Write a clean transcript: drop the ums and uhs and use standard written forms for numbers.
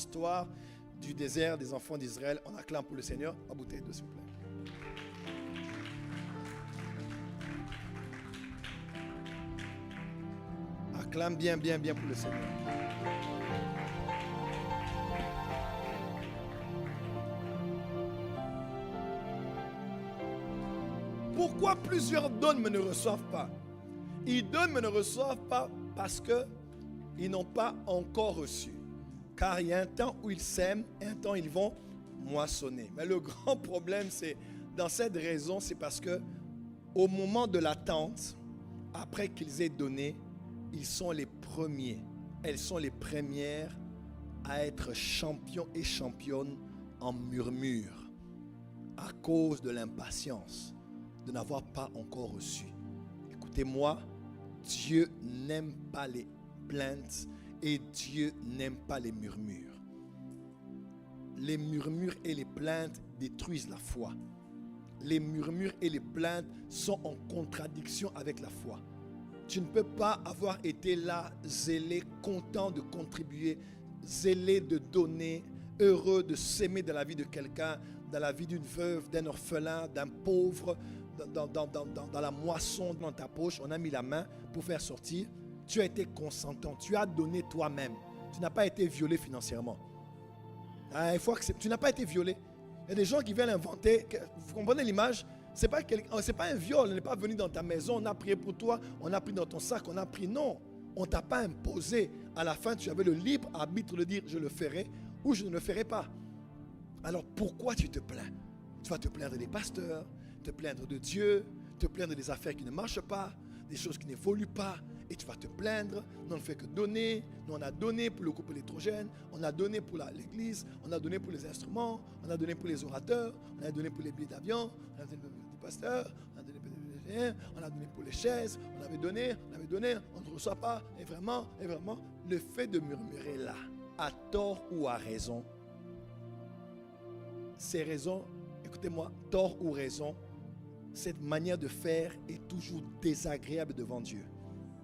L'histoire du désert des enfants d'Israël. On acclame pour le Seigneur. La bouteille d'eau, s'il vous plaît. Acclame bien pour le Seigneur. Pourquoi plusieurs donnent mais ne reçoivent pas? Ils donnent mais ne reçoivent pas parce qu'ils n'ont pas encore reçu. Car il y a un temps où ils sèment et un temps où ils vont moissonner. Mais le grand problème, c'est dans cette raison, c'est parce que au moment de l'attente, après qu'ils aient donné, ils sont les premiers. Elles sont les premières à être champions et championnes en murmure à cause de l'impatience de n'avoir pas encore reçu. Écoutez-moi, Dieu n'aime pas les plaintes et Dieu n'aime pas les murmures. Les murmures et les plaintes détruisent la foi. Les murmures et les plaintes sont en contradiction avec la foi. Tu ne peux pas avoir été là, zélé, content de contribuer, zélé de donner, heureux de s'aimer dans la vie de quelqu'un, dans la vie d'une veuve, d'un orphelin, d'un pauvre, dans la moisson, dans ta poche, on a mis la main pour faire sortir. Tu as été consentant, tu as donné toi-même. Tu n'as pas été violé financièrement. Il faut accepter. Tu n'as pas été violé. Il y a des gens qui viennent inventer. Vous comprenez l'image? Ce n'est pas un viol. On n'est pas venu dans ta maison, on a prié pour toi, on a pris dans ton sac, on a pris. Non, on ne t'a pas imposé. À la fin, tu avais le libre arbitre de dire je le ferai ou je ne le ferai pas. Alors pourquoi tu te plains? Tu vas te plaindre des pasteurs, te plaindre de Dieu, te plaindre des affaires qui ne marchent pas, des choses qui n'évoluent pas. Et tu vas te plaindre, nous on ne fait que donner, nous on a donné pour le groupe électrogène, on a donné pour l'église, on a donné pour les instruments, on a donné pour les orateurs, on a donné pour les billets d'avion, on a donné pour les pasteurs, on a donné pour les ingénieurs, on a donné pour les chaises, on avait donné, on ne reçoit pas. Et vraiment, le fait de murmurer là, à tort ou à raison, ces raisons, écoutez-moi, tort ou raison, cette manière de faire est toujours désagréable devant Dieu.